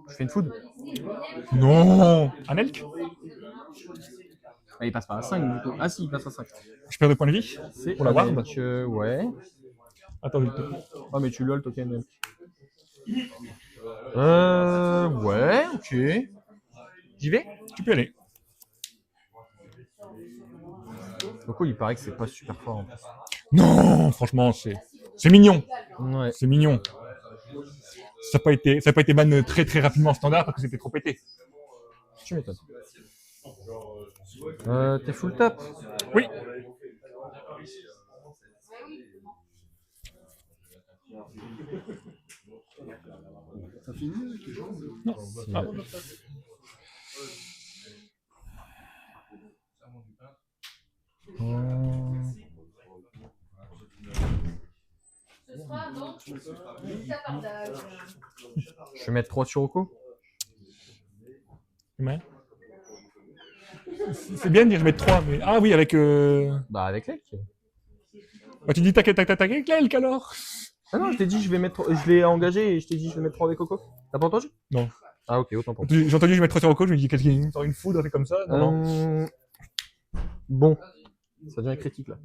Speaker 2: Je fais une food?
Speaker 3: Non. Un elk.
Speaker 2: Ah, il passe pas à 5 du coup. Ah si, il passe à 5.
Speaker 3: Je perds 2 points de vie.
Speaker 2: C'est
Speaker 3: Pour la ward.
Speaker 2: ouais.
Speaker 3: Attends,
Speaker 2: Ah mais tu l'as le token même. Ouais, ok. J'y vais.
Speaker 3: tu peux y aller.
Speaker 2: Donc il paraît que c'est pas super fort en plus.
Speaker 3: Non, franchement, c'est mignon.
Speaker 2: Ouais.
Speaker 3: C'est mignon. Ça n'a pas été ban très très rapidement en standard parce que c'était trop pété.
Speaker 2: Tu m'étonnes. T'es full tap?
Speaker 3: Oui.
Speaker 4: T'as fini
Speaker 3: Non. Ah.
Speaker 8: Ce sera donc tapardage.
Speaker 2: Je vais mettre 3 sur Oko.
Speaker 3: Ouais. C'est bien de dire je vais mettre 3, mais. Ah oui, avec.
Speaker 2: Bah avec Lek.
Speaker 3: Bah, tu dis tac avec l'elk alors.
Speaker 2: Ah non, je t'ai dit je l'ai engagé et je t'ai dit je vais mettre 3 avec Oko. T'as pas entendu?
Speaker 3: Non.
Speaker 2: Ah ok, autant pour moi.
Speaker 3: J'ai entendu je vais mettre 3 sur Oko, je me dis qu'est-ce qu'il y a une foudre, un truc comme ça. Non.
Speaker 2: Bon, ça devient critique là.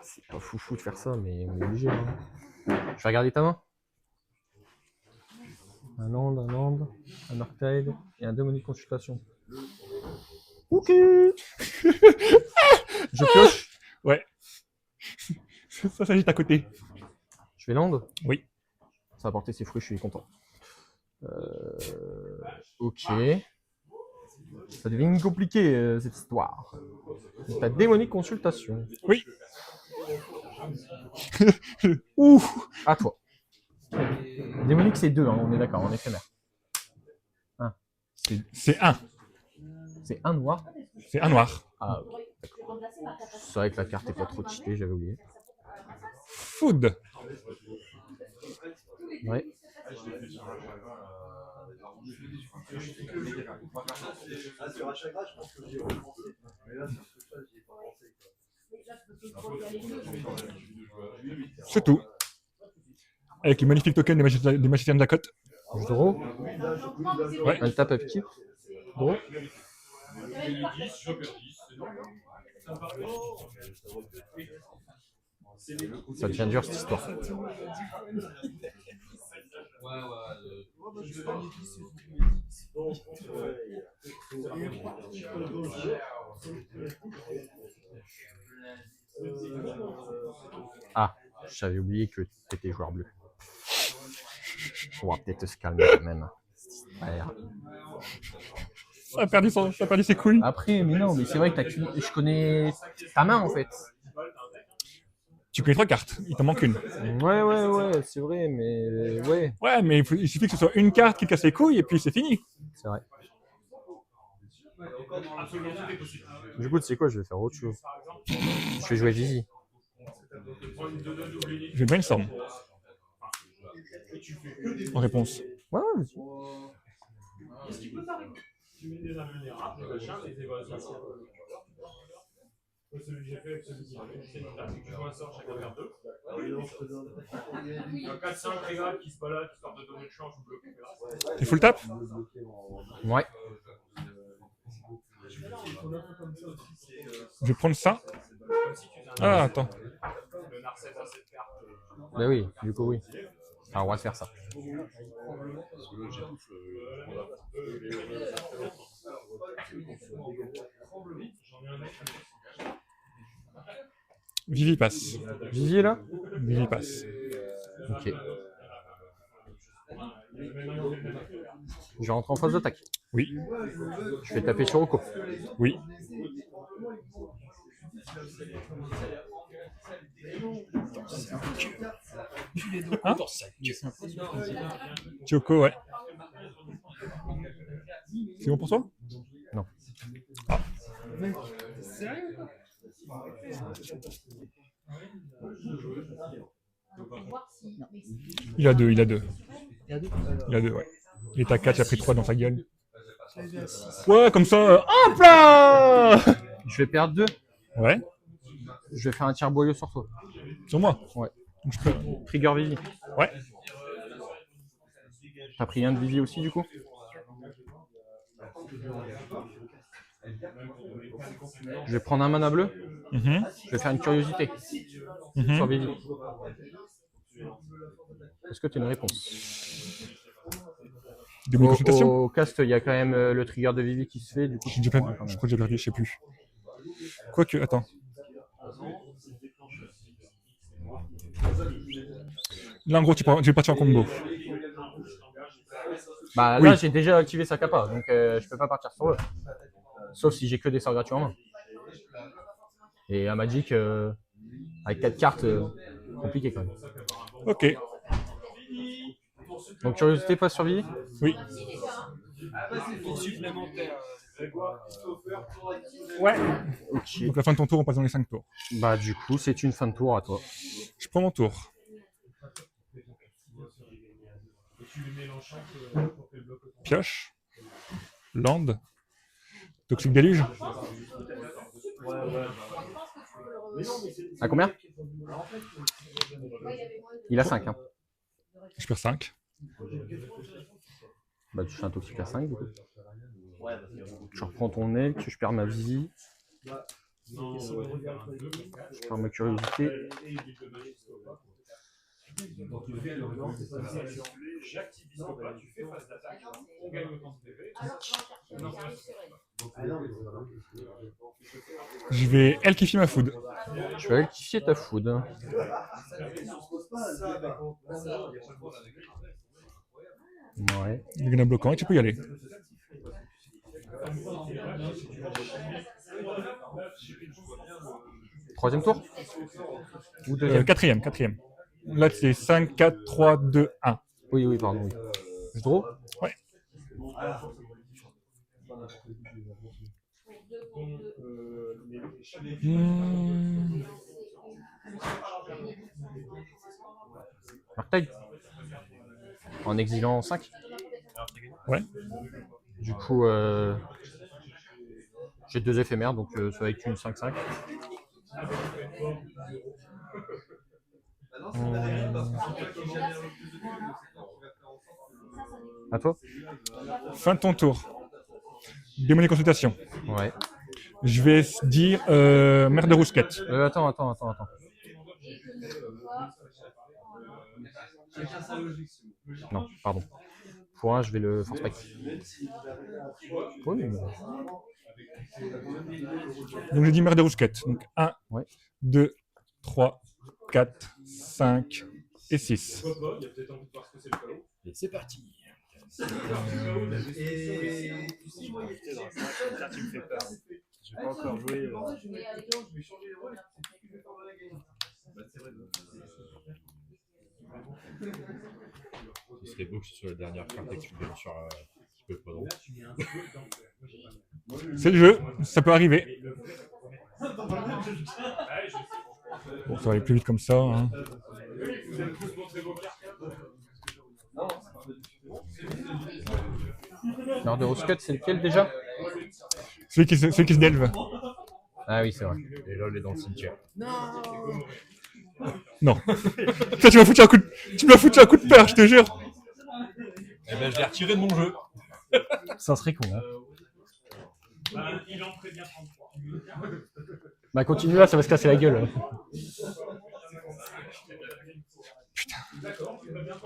Speaker 2: C'est pas foufou de faire ça, mais on est obligé. Hein. Je vais regarder ta main. Un land, un Arctide et un démonique consultation. Ok. Je pioche.
Speaker 3: Ouais. Ça s'agit à côté.
Speaker 2: Je vais land.
Speaker 3: Oui.
Speaker 2: Ça va porter ses fruits, je suis content. Ok. Ça devient compliqué cette histoire. Ta démonique consultation.
Speaker 3: Oui. Ouh.
Speaker 2: À toi. Démonique c'est 2, hein, on est d'accord, en éphémère.
Speaker 3: C'est 1.
Speaker 2: C'est un noir.
Speaker 3: C'est un noir.
Speaker 2: Ah, c'est vrai que la carte est pas trop cheatée, j'avais oublié.
Speaker 3: Food.
Speaker 2: Ouais.
Speaker 3: C'est tout. Avec les magnifiques tokens des magiciens de la côte.
Speaker 2: Je draw.
Speaker 3: Ouais.
Speaker 2: Elle tape avec qui? Draw. Ça devient dur cette histoire. Ah, j'avais oublié que tu étais joueur bleu. On va peut-être se calmer quand même. Ouais.
Speaker 3: Ça a perdu ses couilles.
Speaker 2: Après, mais non, mais c'est vrai que je connais ta main en fait.
Speaker 3: Tu connais 3 cartes, il t'en manque une.
Speaker 2: Ouais, c'est vrai, mais ouais.
Speaker 3: Ouais, mais il suffit que ce soit une carte qui casse les couilles et puis c'est fini.
Speaker 2: C'est vrai. Du coup, tu sais quoi, je vais faire autre chose. Je vais jouer Vivi.
Speaker 3: Je vais brainstorm. En réponse.
Speaker 2: Ouais, vas-y.
Speaker 6: Tu mets des invulnérables, des machins, des évasions. Celui que j'ai fait avec celui qui c'est une table, tu joues un sort chacun vers 2. Il y a 4-5 régales qui se baladent, histoire de donner le change ou bloquer.
Speaker 3: T'es full tap?
Speaker 2: Ouais.
Speaker 3: Je vais prendre ça. Ah, attends.
Speaker 6: Le Narcisse a cette carte.
Speaker 2: Bah oui, du coup, oui. T'as le droit de faire ça.
Speaker 3: Vivi passe.
Speaker 2: Vivi est là?
Speaker 3: Vivi passe.
Speaker 2: Ok. Je vais rentrer en phase d'attaque.
Speaker 3: Oui.
Speaker 2: Je vais taper sur Oko.
Speaker 3: Oui. Hein? Choco, ouais. C'est bon pour toi?
Speaker 2: Non.
Speaker 3: Ah. Il a 2. Il a 2, ouais. Il est à 4, il a pris 3 dans sa gueule. Ouais, comme ça. Hop là!
Speaker 2: Je vais perdre 2.
Speaker 3: Ouais.
Speaker 2: Je vais faire un tir boyau sur toi.
Speaker 3: Sur moi?
Speaker 2: Ouais.
Speaker 3: Donc, je peux...
Speaker 2: Trigger Vivi.
Speaker 3: Ouais.
Speaker 2: T'as pris un de Vivi aussi du coup? Je vais prendre un mana bleu.
Speaker 3: Mhm.
Speaker 2: Je vais faire une curiosité
Speaker 3: Mhm.
Speaker 2: sur Vivi. Est-ce que tu as une réponse?
Speaker 3: Double consultation.
Speaker 2: Au cast, il y a quand même le trigger de Vivi qui se fait. Du coup,
Speaker 3: Je crois que j'ai perdu, je sais plus. Quoique, attends. Là, en gros, tu vais partir en combo.
Speaker 2: Bah
Speaker 3: Oui.
Speaker 2: là, j'ai déjà activé sa capa, donc je peux pas partir sur eux. Sauf si j'ai que des sorts gratuits en main. Et à Magic, avec 4 cartes, compliqué quand même.
Speaker 3: Ok.
Speaker 2: Donc curiosité pas sur Vivi?
Speaker 3: Oui.
Speaker 7: Tour supplémentaire.
Speaker 3: Ouais.
Speaker 2: Ok.
Speaker 3: Donc, à la fin de ton tour, on passe dans les 5 tours.
Speaker 2: Bah du coup, c'est une fin de tour à toi.
Speaker 3: Je prends mon tour. Pioche. Land. Toxic Déluge.
Speaker 2: À combien? Il a 5. Hein.
Speaker 3: Je perds 5.
Speaker 2: Bah tu fais un toxique à 5 du coup. Je reprends ton elk, je perds ma vie. Je perds ma curiosité.
Speaker 3: Je vais Elkifier ma food.
Speaker 2: Je vais rectifier ta food. Ouais.
Speaker 3: Il y en a bloquant et tu peux y aller.
Speaker 2: Troisième tour? Ou deuxième?
Speaker 3: Quatrième. Là, c'est 5, 4, 3, 2, 1.
Speaker 2: Oui, pardon. Oui. Je draw?
Speaker 3: Ouais.
Speaker 2: Arctide? En exilant 5?
Speaker 3: Ouais.
Speaker 2: Du coup, j'ai 2 éphémères, donc ça va être une 5-5. À toi?
Speaker 3: Fin de ton tour. Démonie consultation.
Speaker 2: Ouais.
Speaker 3: Je vais dire mère de Rousquette.
Speaker 2: Attends. Non, pardon. Pour un, je vais le force spike. Oui, mais...
Speaker 3: Donc j'ai dit mère de Rousquette. Donc 1,
Speaker 2: Ouais.
Speaker 3: 2, 3, 4, 5 et 6.
Speaker 9: Et c'est parti.
Speaker 4: Tu me fais peur. J'ai pas encore joué.
Speaker 9: Ce serait beau que ce soit la dernière carte que tu gagnes sur qui peut pas.
Speaker 3: C'est le jeu, ça peut arriver. Bon, ça va aller plus vite comme ça. Hein.
Speaker 2: Mère de Rousquette, c'est lequel déjà?
Speaker 3: Celui qui se delve.
Speaker 2: Ah oui, c'est vrai.
Speaker 9: Et là, elle est dans le cimetière.
Speaker 3: Non. Ça, tu m'as foutu un coup de peur, je te jure.
Speaker 9: Eh ben, je l'ai retiré de mon jeu.
Speaker 2: Ça serait con, hein.
Speaker 6: Il en prévient 33.
Speaker 2: Bah continue là, ça va se casser la gueule.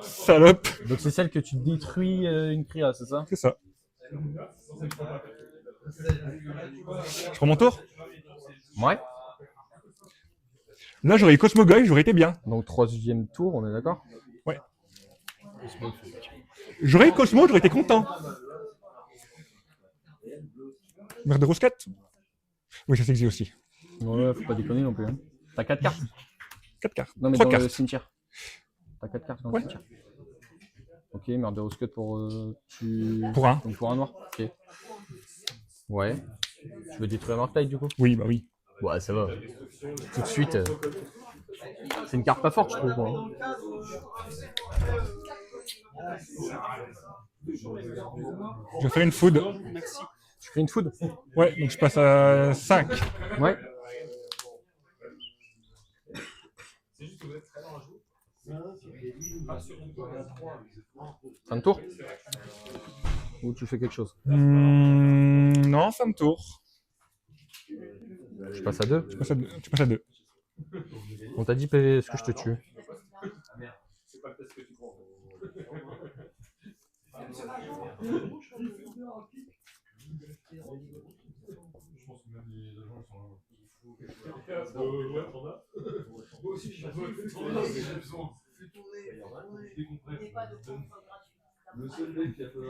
Speaker 3: Salope.
Speaker 2: Donc c'est celle que tu détruis une cria, c'est ça?
Speaker 3: C'est ça. Je prends mon tour.
Speaker 2: Ouais.
Speaker 3: Là, j'aurais eu Cosmogoy, j'aurais été bien.
Speaker 2: Donc troisième tour, on est d'accord?
Speaker 3: Ouais. J'aurais eu Cosmo, j'aurais été content. Mère de Rousquette. Oui, ça s'existe aussi.
Speaker 2: Ouais, faut pas déconner non plus. Hein. T'as 4 cartes?
Speaker 3: 4 cartes.
Speaker 2: Non, mais
Speaker 3: 3
Speaker 2: dans
Speaker 3: cartes.
Speaker 2: le cimetière. T'as 4 cartes dans le cimetière. Ok, merde de Rousquette pour
Speaker 3: Pour un.
Speaker 2: Donc pour un noir. Ok. Ouais. Tu veux détruire Marktide du coup?
Speaker 3: Oui, bah oui.
Speaker 2: Ouais, ça va. Tout de suite. C'est une carte pas forte, je trouve. Moi.
Speaker 3: Je vais faire une food.
Speaker 7: Merci.
Speaker 2: Tu fais une food?
Speaker 3: Ouais, donc je passe à 5.
Speaker 2: Ouais. Fin de tour? Ou tu fais quelque chose?
Speaker 3: Non, fin de tour.
Speaker 2: Je passe à 2.
Speaker 3: Tu passes à 2.
Speaker 2: On t'a dit est-ce que je te tue?
Speaker 6: C'est pas le test que tu prends. Je pense que même les agents sont. Ouais, t'en as. Moi aussi, je suis j'ai besoin.
Speaker 4: Le seul mec qui a fait de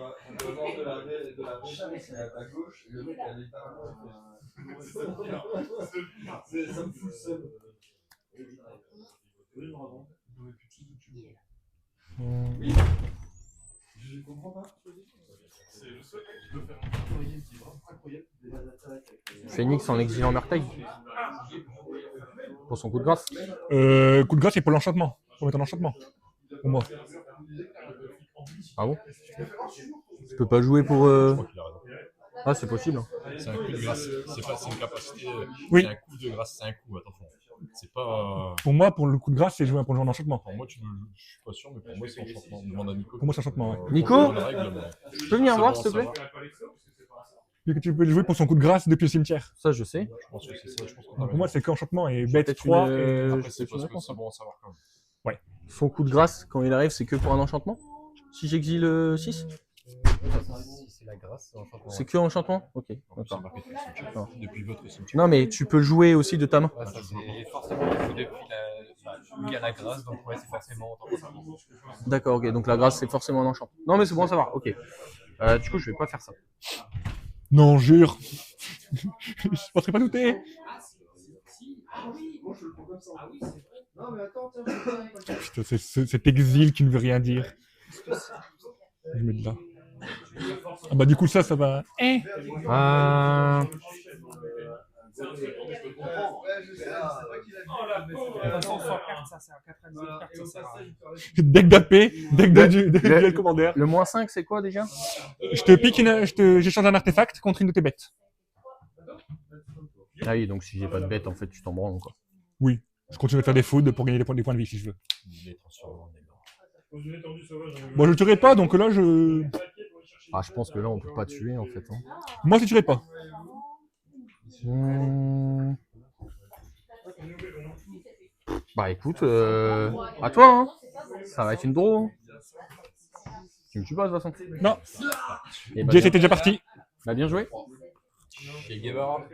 Speaker 4: la belle et de la belle, c'est à ta gauche, et le mec a littéralement. Ça me fout le seum. Je comprends pas.
Speaker 6: C'est le seul mec qui peut faire un moyen qui est vraiment incroyable.
Speaker 2: Phoenix en exilant Merteil. Pour son coup de grâce.
Speaker 3: Coup de grâce, c'est pour l'enchantement. Pour mettre un enchantement. Pour moi.
Speaker 2: Ah bon? Tu peux pas jouer pour.
Speaker 9: Je crois qu'il a raison.
Speaker 2: Ah, c'est possible. Hein.
Speaker 9: C'est un coup de grâce. C'est une capacité.
Speaker 3: Oui.
Speaker 9: C'est un coup de grâce, c'est un coup, attention. C'est pas.
Speaker 3: Pour moi, pour le coup de grâce, c'est jouer pour jouer en enchantement.
Speaker 9: Pour moi, je suis pas sûr, mais pour moi, c'est enchantement. On demande à Nico.
Speaker 3: Pour moi, c'est enchantement, ouais.
Speaker 2: Nico,
Speaker 9: tu
Speaker 2: tu peux venir voir, s'il te plaît?
Speaker 3: Vu que tu peux jouer pour son coup de grâce depuis le cimetière.
Speaker 2: Ça, je sais.
Speaker 9: Je pense que c'est ça. Je pense qu'on
Speaker 3: Donc, pour moi, c'est qu'enchantement et bête
Speaker 2: peut-être
Speaker 3: 3.
Speaker 2: une-
Speaker 9: Après, c'est
Speaker 2: peut-être une
Speaker 9: parce que
Speaker 2: réponse,
Speaker 9: c'est
Speaker 2: hein.
Speaker 9: bon à savoir quand même.
Speaker 2: Son coup de grâce, quand il arrive, c'est que pour un enchantement? Si j'exile 6?
Speaker 9: Si c'est la grâce, c'est enchantement.
Speaker 2: C'est que enchantement? Ok,
Speaker 9: C'est
Speaker 2: d'accord.
Speaker 9: marqué depuis le cimetière. Depuis votre cimetière.
Speaker 2: Non, mais tu peux le jouer aussi de ta main.
Speaker 7: Ouais, ça c'est forcément il faut depuis il y a la grâce, donc ouais, c'est forcément en tant que ça.
Speaker 2: D'accord, ok. Donc la grâce, c'est forcément un enchantement. Non, mais c'est bon à savoir. Ok. Du coup, je vais pas faire ça.
Speaker 3: Non, jure. Je penserais pas douter.
Speaker 4: Moi, je le prends comme ça. Ah oui, c'est vrai. Non, mais attends, tiens,
Speaker 3: Putain, c'est cet exil qui ne veut rien dire. Je mets de là. Ah bah du coup ça va. Deck d'AP, deck de duel commandeur.
Speaker 2: Le -5, c'est quoi déjà?
Speaker 3: Je te pique j'échange un artefact contre une de tes bêtes.
Speaker 2: Ah oui, donc si j'ai pas de bête, en fait, tu t'en branles, quoi.
Speaker 3: Oui, je continue à faire des foods pour gagner des points de vie si je veux.
Speaker 9: Il est transformé en énorme.
Speaker 3: Bon, je tuerai pas, donc là je.
Speaker 2: Ah, je pense que là, on peut pas tuer, en fait. Hein.
Speaker 3: Moi, je tuerai pas.
Speaker 2: Bah écoute, à toi, hein. Ça va être une draw. Hein. Tu me tues pas de toute façon.
Speaker 3: Non.
Speaker 2: Et bah,
Speaker 3: Jess était déjà parti.
Speaker 2: bah bien joué.
Speaker 9: Et Guevara.